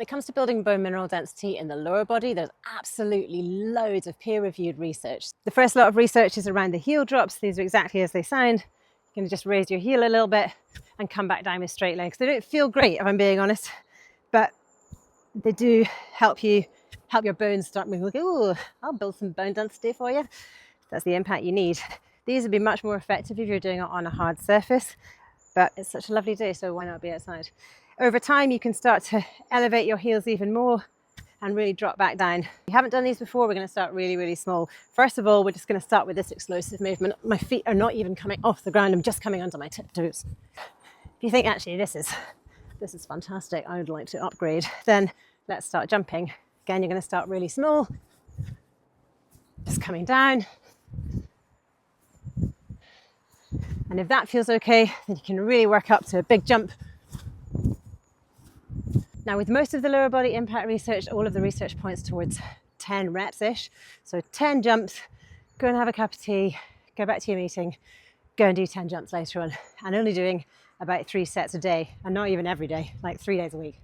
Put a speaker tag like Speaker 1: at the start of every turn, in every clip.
Speaker 1: When it comes to building bone mineral density in the lower body, there's absolutely loads of peer-reviewed research. The first lot of research is around the heel drops. These are exactly as they sound. You can just raise your heel a little bit and come back down with straight legs. They don't feel great, if I'm being honest, but they do help your bones start moving. Like, oh, I'll build some bone density for you. That's the impact you need. These would be much more effective if you're doing it on a hard surface, but it's such a lovely day, so why not be outside? Over time, you can start to elevate your heels even more and really drop back down. If you haven't done these before, we're going to start really, really small. First of all, we're just going to start with this explosive movement. My feet are not even coming off the ground. I'm just coming under my tiptoes. If you think, actually, this is fantastic, I would like to upgrade, then let's start jumping. Again, you're going to start really small, just coming down. And if that feels okay, then you can really work up to a big jump. Now, with most of the lower body impact research, all of the research points towards 10 reps-ish. So 10 jumps, go and have a cup of tea, go back to your meeting, go and do 10 jumps later on, and only doing about 3 sets a day, and not even every day, like 3 days a week.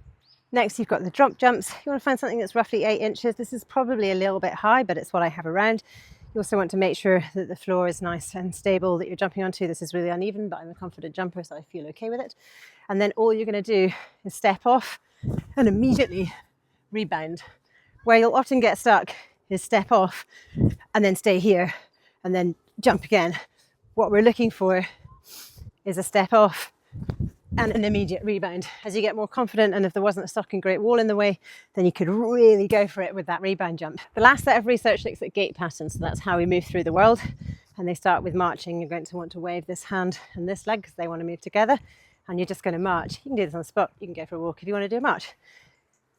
Speaker 1: Next, you've got the drop jumps. You want to find something that's roughly 8 inches. This is probably a little bit high, but it's what I have around. You also want to make sure that the floor is nice and stable that you're jumping onto. This is really uneven, but I'm a confident jumper, so I feel okay with it. And then all you're going to do is step off and immediately rebound. Where you'll often get stuck is step off and then stay here and then jump again. What we're looking for is a step off and an immediate rebound. As you get more confident, and if there wasn't a stocking great wall in the way, then you could really go for it with that rebound jump. The last set of research looks at gait patterns, so that's how we move through the world. And they start with marching. You're going to want to wave this hand and this leg because they want to move together. And you're just going to march. You can do this on the spot. You can go for a walk if you want to do a march.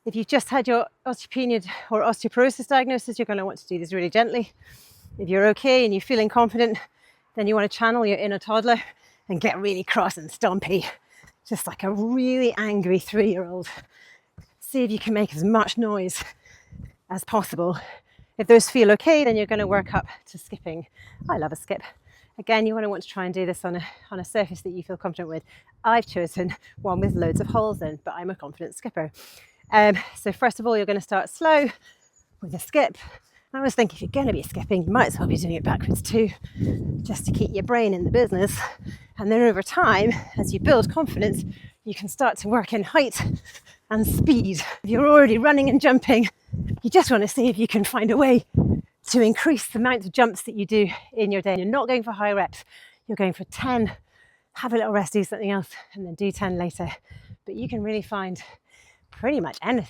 Speaker 1: If you've just had your osteopenia or osteoporosis diagnosis, you're going to want to do this really gently. If you're okay and you're feeling confident, then you want to channel your inner toddler and get really cross and stompy, just like a really angry 3-year-old. See if you can make as much noise as possible. If those feel okay, then you're going to work up to skipping. I love a skip. Again, you want to try and do this on a surface that you feel confident with. I've chosen one with loads of holes in, but I'm a confident skipper. So first of all, you're going to start slow with a skip. I always think if you're going to be skipping, you might as well be doing it backwards too, just to keep your brain in the business. And then over time, as you build confidence, you can start to work in height and speed. If you're already running and jumping, you just want to see if you can find a way to increase the amount of jumps that you do in your day. You're not going for high reps, you're going for 10, have a little rest, do something else, and then do 10 later. But you can really find pretty much anything.